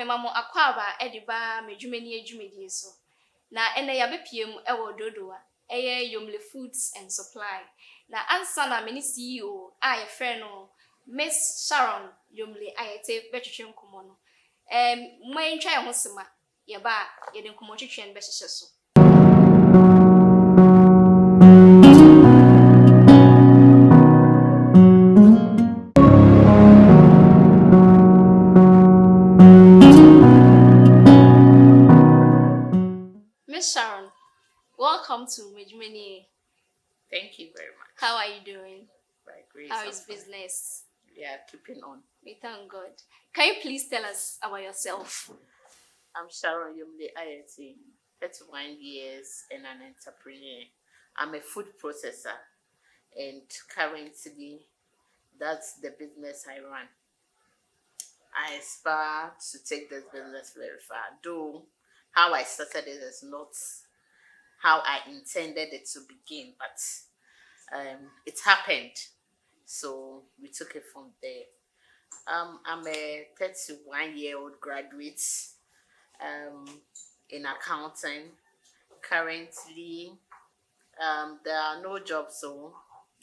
memo akwaba ediba medwumani adwumadi so. Na ene ya bepiem ewo Dodowa. Yomle Foods and Supply. Na ansa na meni CEO ye friend no Ms Sharon Ayertey betwetwe nkomo no. Mwen twa ho sema ye ba ye de nkomo twetwe no be hyehye so. Ms Sharon, welcome to Medjumeni. Thank you very much. How are you doing? By grace. How is business? Yeah, keeping on. We thank God. Can you please tell us about yourself? I'm Sharon Ayertey, 31 years and an entrepreneur. I'm a food processor, and currently that's the business I run. I aspire to take this business very far. Though how I started it is not how I intended it to begin, but it happened. So we took it from there. I'm a 31-year-old graduate in accounting. Currently, there are no jobs, so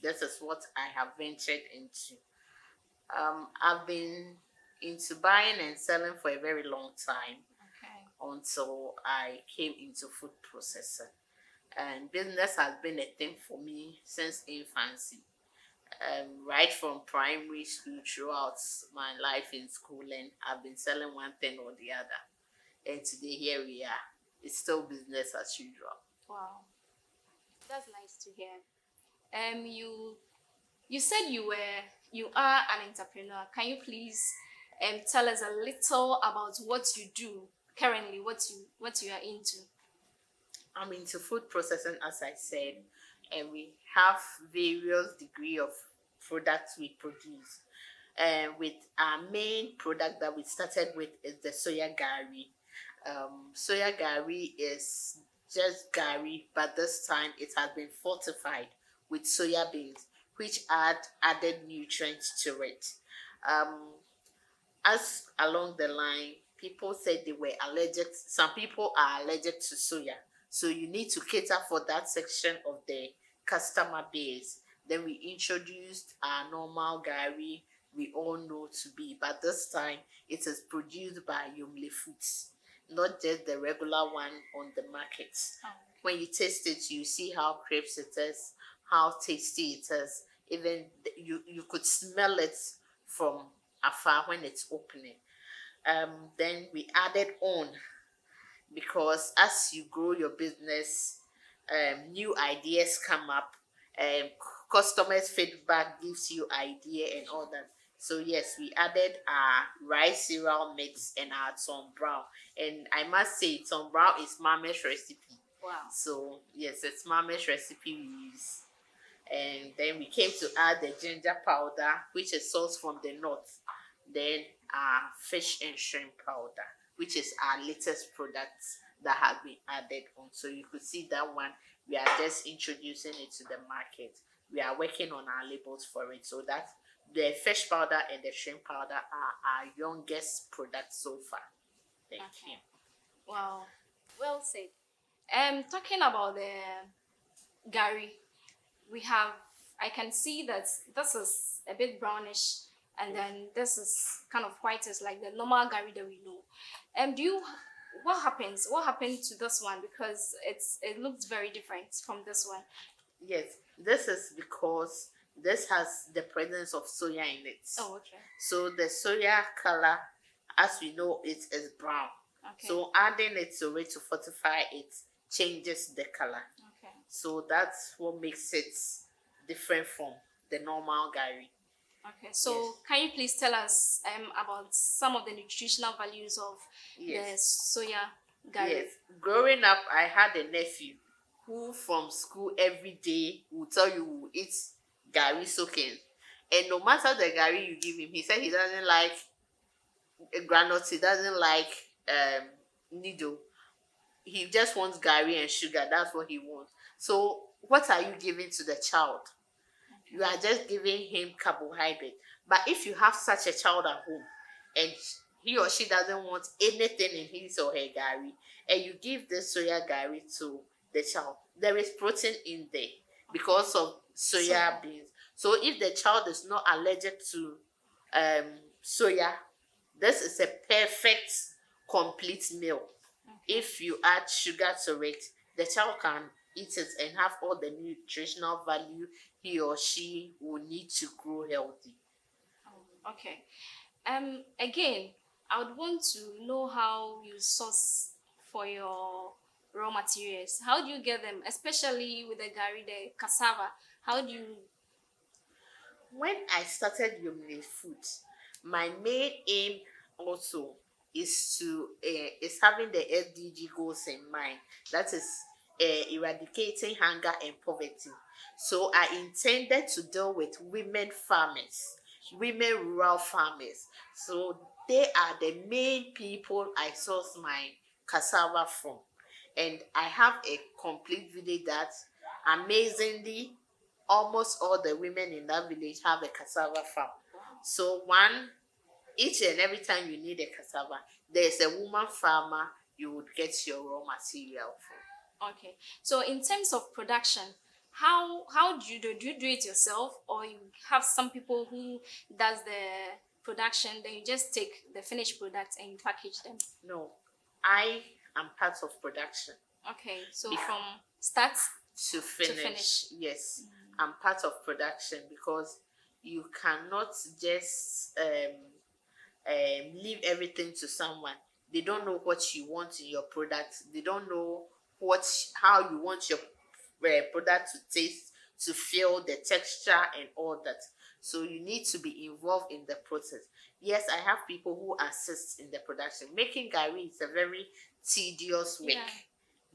this is what I have ventured into. I've been into buying and selling for a very long time. Until I came into food processing. And business has been a thing for me since infancy. Right from primary school throughout my life in schooling, I've been selling one thing or the other. And today here we are. It's still business as usual. Wow. That's nice to hear. You said you are an entrepreneur. Can you please tell us a little about what you do currently, what you are into? I'm into food processing, as I said, and we have various degree of products we produce. With our main product that we started with is the Soya Gallery. Soya Gallery is just Gallery, but this time it has been fortified with soya beans, which added nutrients to it. As along the line, people said they were allergic. Some people are allergic to soya. So you need to cater for that section of the customer base. Then we introduced our normal Gallery we all know to be. But this time, it is produced by Yomle Foods, not just the regular one on the market. When you taste it, you see how crisp it is, how tasty it is. Even you could smell it from afar when it's opening. Then we added on, because as you grow your business, new ideas come up, customers feedback gives you idea and all that. So yes, we added our rice cereal mix and our Tom Brown, and I must say Tom Brown is Mama's recipe. Wow. So yes, it's Mama's recipe we use. And then we came to add the ginger powder, which is sourced from the north. Then our fish and shrimp powder, which is our latest product that has been added on. So you could see that one, we are just introducing it to the market. We are working on our labels for it. So that the fish powder and the shrimp powder are our youngest products so far. Thank you. Wow, well said. Talking about the Gary, I can see that this is a bit brownish, and then this is kind of white, is like the normal Gary that we know. What happened to this one? Because it looks very different from this one. Yes, this is because this has the presence of soya in it. Oh, okay. So the soya color, as we know, it is brown. Okay. So adding it to it to fortify it changes the color. Okay. So that's what makes it different from the normal Gary. Okay, so yes. Can you please tell us about some of the nutritional values of the Soya Gallery? Yes. Growing up, I had a nephew who from school every day will tell you will eat Gary soaking. And no matter the Gary you give him, he said he doesn't like granules, he doesn't like needle. He just wants Gary and sugar. That's what he wants. So what are you giving to the child? You are just giving him carbohydrate. But if you have such a child at home and he or she doesn't want anything in his or her gari, and you give this soya gari to the child, there is protein in there because of soya beans. So if the child is not allergic to soya, this is a perfect complete meal. If you add sugar to it, the child can eat it and have all the nutritional value he or she will need to grow healthy. Okay. Again, I would want to know how you source for your raw materials. How do you get them, especially with the gari, the cassava? How do you? When I started Yomle Foods, my main aim also is having the SDG goals in mind. That is eradicating hunger and poverty. So I intended to deal with women farmers, women rural farmers. So they are the main people I source my cassava from. And I have a complete village that amazingly almost all the women in that village have a cassava farm. So each and every time you need a cassava, there's a woman farmer you would get your raw material from. Okay. So in terms of production, how do you do? Do you do it yourself, or you have some people who does the production? Then you just take the finished products and you package them. No, I am part of production. Okay. So from start to finish. Yes, I'm part of production because you cannot just leave everything to someone. They don't know what you want in your product. They don't know how you want your product to taste, to feel the texture and all that. So you need to be involved in the process. Yes, I have people who assist in the production. Making gari is a very tedious work. Yeah.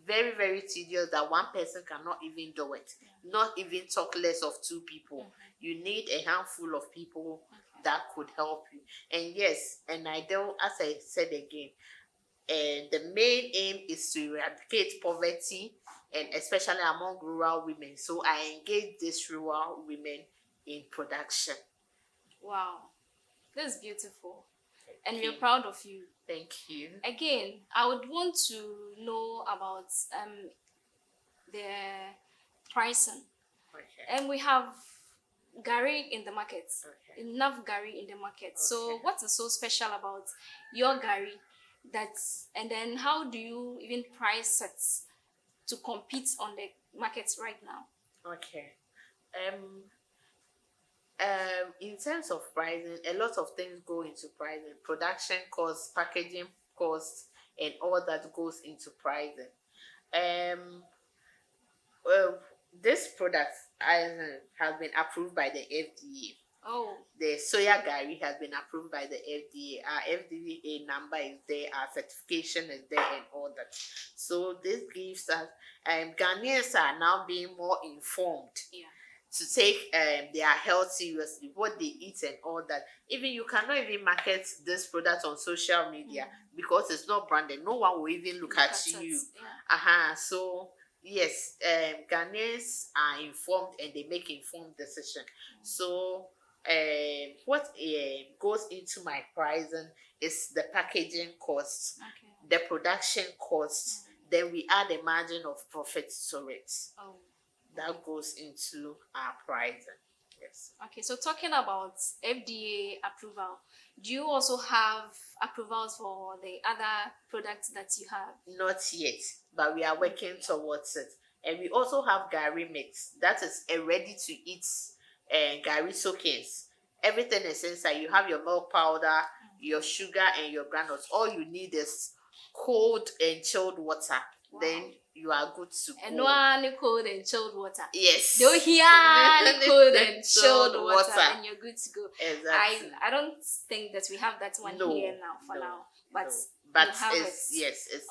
Very, very tedious that one person cannot even do it. Not even talk less of two people. You need a handful of people that could help you. And yes, and I do, as I said again, and the main aim is to eradicate poverty, and especially among rural women. So I engage these rural women in production. Wow, that's beautiful. And we're proud of you. Thank you. Again, I would want to know about the pricing. Okay. And we have gari in the market. Okay. Enough gari in the market. So what is so special about your gari? And then how do you even price it to compete on the markets right now? Okay. In terms of pricing, a lot of things go into pricing. Production costs, packaging costs, and all that goes into pricing. This product has been approved by the FDA. Oh. The Soya Gallery has been approved by the FDA. Our FDA number is there, our certification is there, and all that. So this gives us, Ghanaians are now being more informed. Yeah. To take their health seriously, what they eat and all that. Even you cannot even market this product on social media because it's not branded. No one will even look at you. Yeah. So yes, Ghanaians are informed and they make informed decisions. So what goes into my pricing is the packaging costs, the production costs. Then we add a margin of profit to it. Oh. That goes into our pricing. Yes. Okay, so talking about FDA approval, do you also have approvals for the other products that you have? Not yet, but we are working towards it. And we also have gari mix. That is a ready-to-eat gari soakings. Everything is inside. You have your milk powder, your sugar, and your granules. All you need is cold and chilled water. Wow. Then you are good to go. And one cold and chilled water. Yes. Do hear cold and chilled water, and you're good to go. Exactly. I don't think that we have that one here now for now, but it's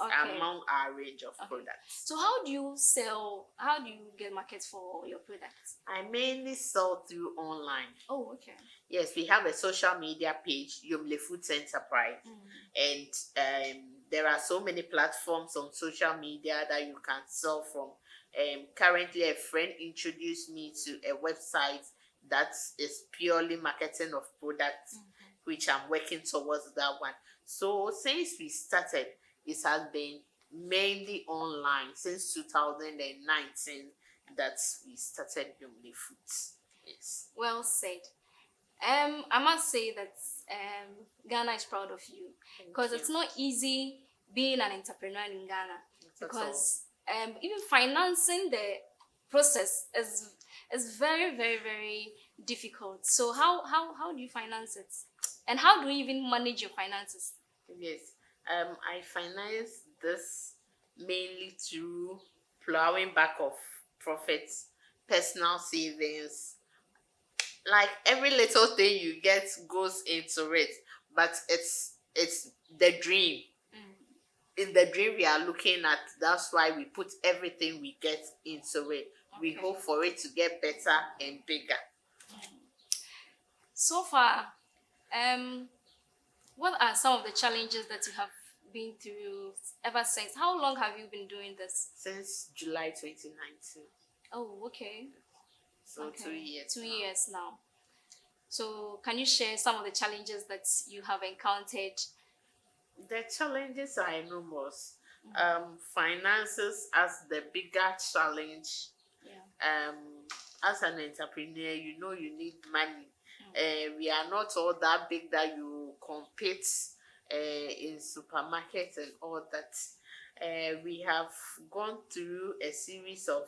among our range of products. So how do you sell? How do you get markets for your products? I mainly sell through online. Oh, okay. Yes, we have a social media page, Yomle Foods and Supply, and there are so many platforms on social media that you can sell from. Currently, a friend introduced me to a website that is purely marketing of products. which I'm working towards that one. So since we started, it has been mainly online since 2019 that we started Yomle Foods. Yes. Well said. I must say that Ghana is proud of you because it's not easy being an entrepreneur in Ghana, because even financing the process is very, very, very difficult. So how do you finance it, and how do you even manage your finances? Yes, I finance this mainly through plowing back of profits, personal savings. Like every little thing you get goes into it, but it's the dream. In the dream we are looking at, that's why we put everything we get into it. We hope for it to get better and bigger. So far, what are some of the challenges that you have been through ever since? How long have you been doing this? Since July 2019. Oh, okay. So 2 years. 2 years now. So can you share some of the challenges that you have encountered? The challenges are enormous. Finances as the bigger challenge. Yeah. As an entrepreneur, you know you need money. We are not all that big that you compete in supermarkets and all that. We have gone through a series of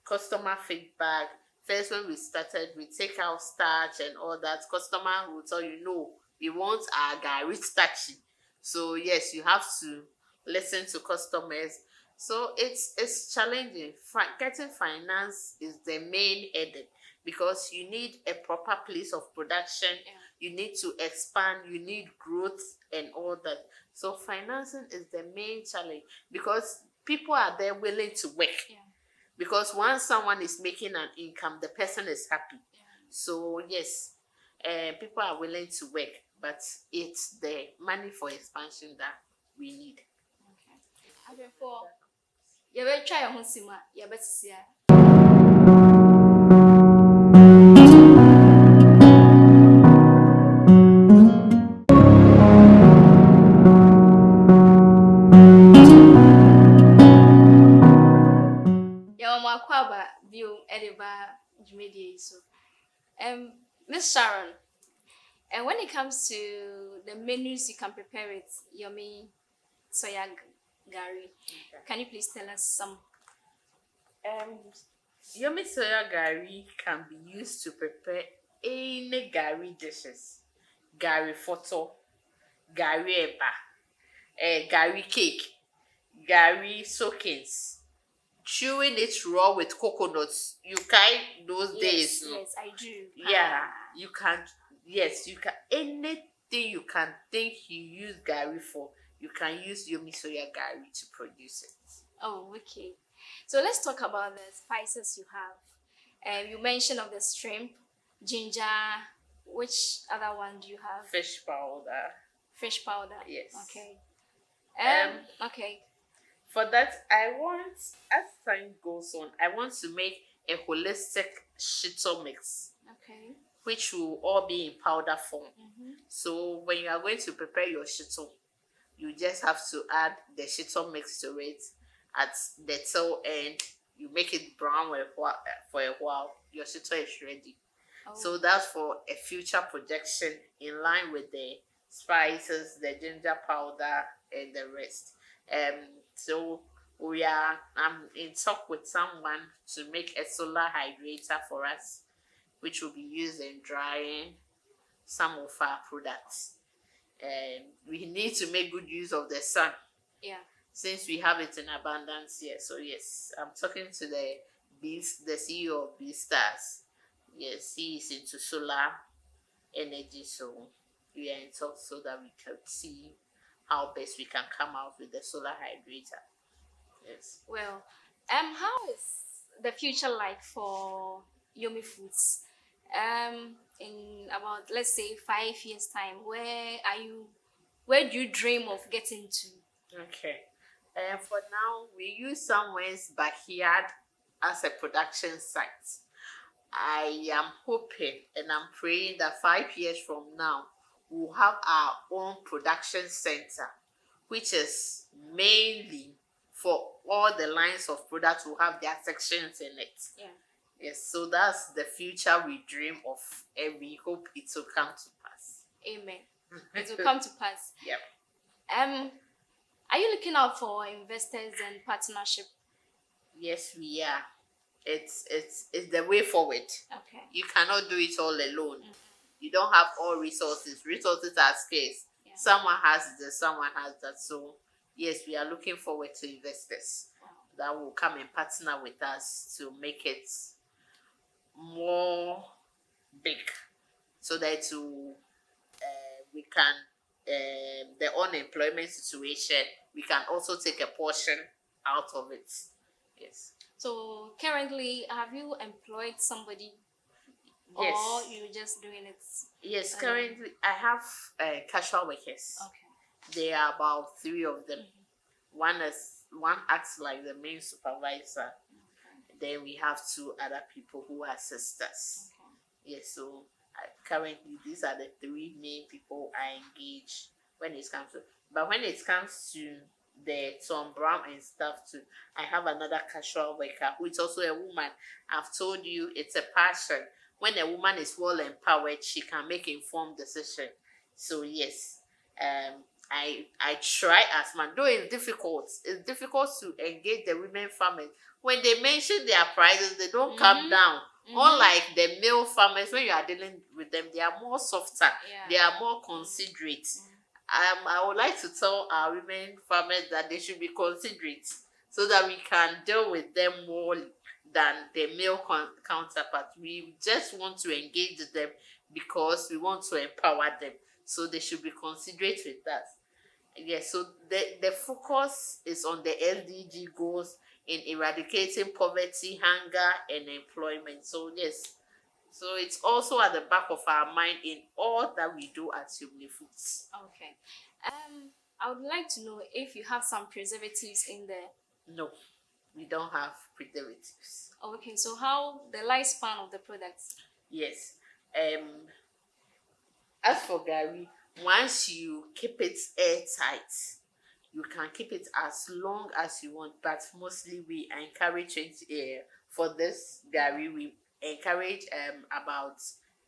customer feedback. First, when we started, we take out starch and all that. Customer will tell you, no, we want our Gary starchy. So yes, you have to listen to customers. So it's challenging. Getting finance is the main headache, because you need a proper place of production. Yeah. You need to expand. You need growth and all that. So financing is the main challenge, because people are there willing to work. Yeah. Because once someone is making an income, the person is happy. Yeah. So yes, people are willing to work, but it's the money for expansion that we need. Okay. Before you will try your sima, you better see. Kwaba view ediba media. So Ms Sharon, and when it comes to the menus you can prepare it, Yomle Soya Gallery, can you please tell us some? Yomle Soya Gallery can be used to prepare any Gary dishes. Gary photo, Gary eba, Gary cake, Gary soakings. Chewing it raw with coconuts. You can those days. Yes, I do. Yeah, you can. Yes, you can. Anything you can think you use Gary for, you can use Yomle Soya Gallery to produce it. Oh, okay. So let's talk about the spices you have. You mentioned of the shrimp, ginger. Which other one do you have? Fish powder. Fish powder. Yes. Okay. Okay. For that, I want, as time goes on, I want to make a holistic shito mix. Okay. Which will all be in powder form. So when you are going to prepare your shito, you just have to add the shito mix to it. At the tail end, you make it brown for a while. Your shito is ready. Oh. So that's for a future projection in line with the spices, the ginger powder, and the rest. So I'm in talk with someone to make a solar hydrator for us, which will be used in drying some of our products. We need to make good use of the sun. Yeah. Since we have it in abundance here. So yes, I'm talking to the CEO of BeStars. Yes, he is into solar energy, so we are in talk so that we can see how best we can come out with the solar hydrator. Yes. Well, how is the future like for Yomle Foods? In about, let's say, 5 years time, where do you dream of getting to? Okay. For now, we use someone's backyard as a production site. I am hoping and I'm praying that 5 years from now, we'll have our own production center, which is mainly for all the lines of products will have their sections in it. Yeah. Yes, so that's the future we dream of, and we hope it will come to pass. Amen. It will come to pass. Yep. Are you looking out for investors and partnership? Yes, we are. It's the way forward. Okay. You cannot do it all alone. You don't have all resources. Resources are scarce. Yeah. Someone has this, someone has that. So yes, we are looking forward to investors that will come and partner with us to make it more big, so that we can the unemployment situation, we can also take a portion out of it. Yes. So currently, have you employed somebody? Yes. Or you're just doing it? Yes, currently I have casual workers. Okay. There are about 3 of them. One acts like the main supervisor. Okay. Then we have 2 other people who are sisters. Okay. Yes, so currently these are the 3 main people I engage when it comes to. But when it comes to the Tom Brown and stuff too, I have another casual worker who is also a woman. I've told you it's a passion. When a woman is well empowered, she can make informed decision. So yes, I try as much. Though it's difficult. It's difficult to engage the women farmers. When they mention their prices, they don't come down. Unlike the male farmers, when you are dealing with them, they are more softer. Yeah. They are more considerate. I would like to tell our women farmers that they should be considerate, so that we can deal with them more than the male counterpart. We just want to engage them because we want to empower them. So they should be considerate with us. Yes, so the focus is on the SDG goals in eradicating poverty, hunger, and employment. So yes, so it's also at the back of our mind in all that we do at Yomle Foods. Okay. I would like to know if you have some preservatives in there. No, we don't have preservatives. Okay, so how the lifespan of the products? Yes. As for Gary, once you keep it airtight, you can keep it as long as you want, but mostly we encourage it for this Gary, we encourage about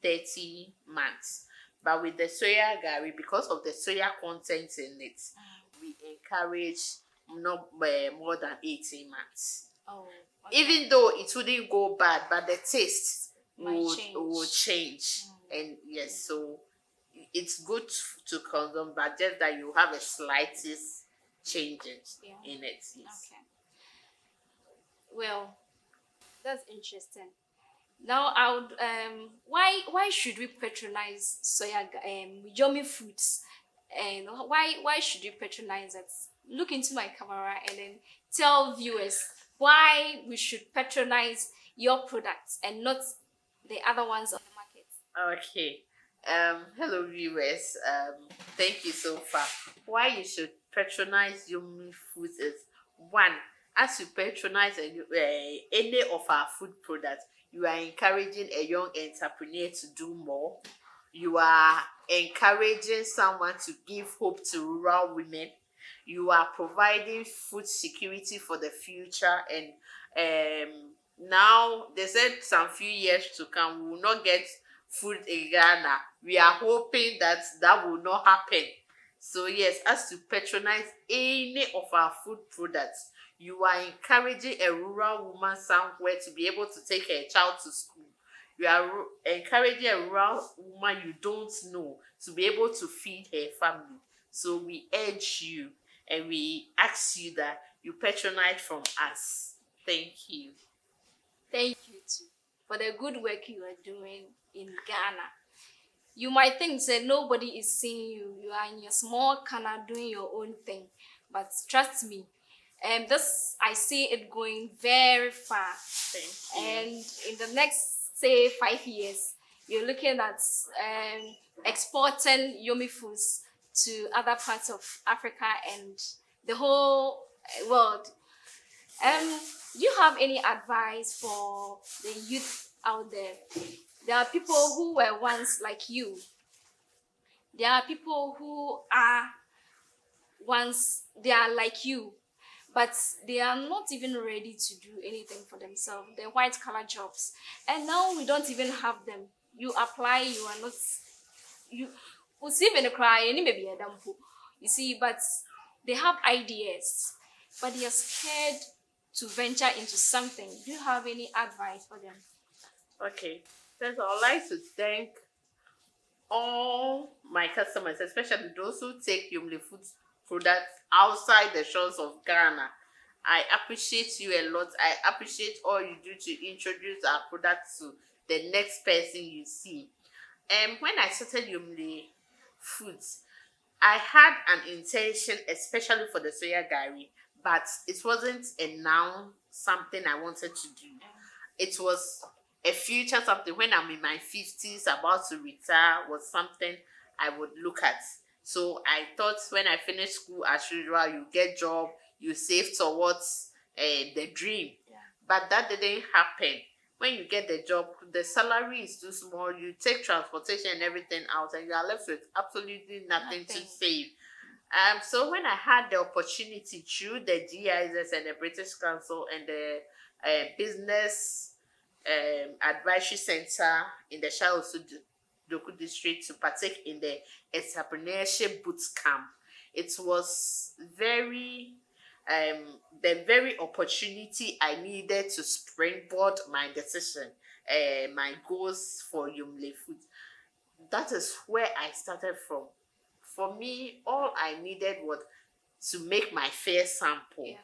30 months. But with the Soya Gary, because of the soya content in it, we encourage not more than 18 months. Oh, okay. Even though it wouldn't go bad, but the taste will change. And yes, so it's good to consume, but just that you have a slightest changes in it. Yes. Okay. Well, that's interesting. Now, I would why should we patronize Yomle Foods, and why should you patronize it? Look into my camera and then tell viewers why we should patronize your products and not the other ones on the market. Okay. Hello viewers. Thank you so far. Why you should patronize Yomle Foods is, one, as you patronize any of our food products, you are encouraging a young entrepreneur to do more. You are encouraging someone to give hope to rural women. You are providing food security for the future. And now they said some few years to come, we will not get food in Ghana. We are hoping that will not happen. So yes, as to patronize any of our food products, you are encouraging a rural woman somewhere to be able to take her child to school. You are encouraging a rural woman you don't know to be able to feed her family. So we urge you and we ask you that you patronize from us. Thank you. Thank you too for the good work you are doing in Ghana. You might think that nobody is seeing you. You are in your small corner doing your own thing. But trust me, this I see it going very far. Thank you. And in the next, say, 5 years, you're looking at exporting Yomle Foods to other parts of Africa and the whole world. Do you have any advice for the youth out there. There are people who were once like you. There are people who are once they are like you, but they are not even ready to do anything for themselves. They're white collar jobs. And now we don't even have them. You apply, you are not, you receive in a cry, any maybe a dampu. You see, but they have ideas, but they are scared to venture into something. Do you have any advice for them? Okay. First, I would like to thank all my customers, especially those who take Yomle Foods products outside the shores of Ghana. I appreciate you a lot. I appreciate all you do to introduce our products to the next person you see. When I started Yomle Foods, I had an intention, especially for the Soya Gallery, but it wasn't a now something I wanted to do. It was a future something when I'm in my 50s, about to retire, was something I would look at. So I thought when I finish school, as usual, you get job, you save towards the dream. Yeah. But that didn't happen. When you get the job, the salary is too small. You take transportation and everything out, and you are left with absolutely nothing to save. So when I had the opportunity through the GIS and the British Council and the business advisory center in the Shaosu Doku district to partake in the entrepreneurship boot camp, it was the very opportunity I needed to springboard my decision, my goals for Yomle Foods. That is where I started from. For me, all I needed was to make my first sample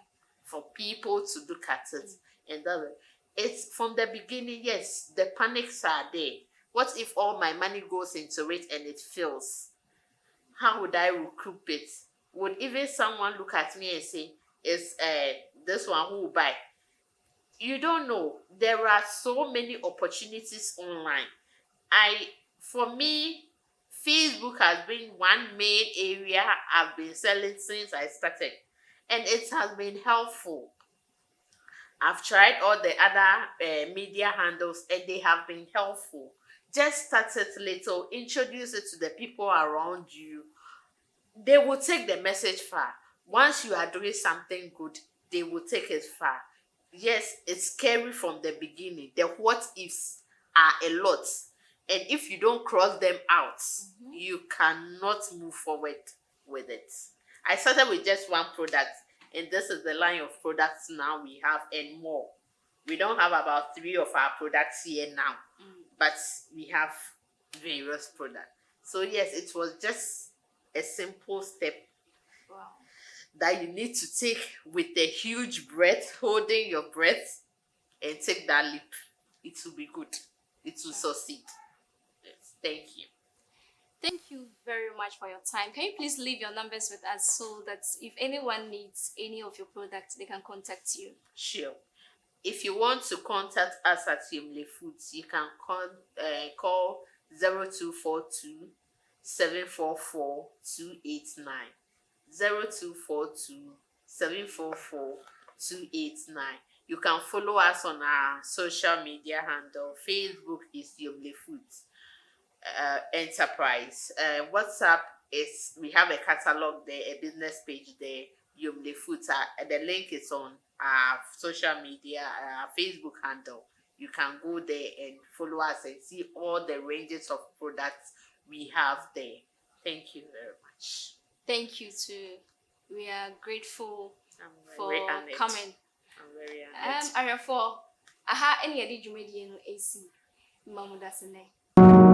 for people to look at it. And that it's from the beginning, yes, the panics are there. What if all my money goes into it and it fails? How would I recoup it? Would even someone look at me and say, is this one who will buy? You don't know. There are so many opportunities online. For me, Facebook has been one main area I've been selling since I started, and it has been helpful. I've tried all the other media handles, and they have been helpful. Just start it little, introduce it to the people around you. They will take the message far. Once you are doing something good, they will take it far. Yes, it's scary from the beginning. The what ifs are a lot. And if you don't cross them out, you cannot move forward with it. I started with just one product, and this is the line of products now we have and more. We don't have about 3 of our products here now, but we have various products. So yes, it was just a simple step that you need to take with a huge breath, holding your breath, and take that leap. It will be good. It will succeed. Yes, thank you. Thank you very much for your time. Can you please leave your numbers with us so that if anyone needs any of your products, they can contact you? Sure. If you want to contact us at Yomle Foods, you can call 0242 744 289. 0242 744 289. You can follow us on our social media handle. Facebook is Yomle Foods Enterprise. WhatsApp is, we have a catalog there, a business page there, Yomle Foods. The link is on our social media, Facebook handle. You can go there and follow us and see all the ranges of products we have there. Thank you very much. Thank you too. We are grateful for honored. coming. I'm very honored. Arafo, aha any adi dwumadi no AC. Mamu dasene.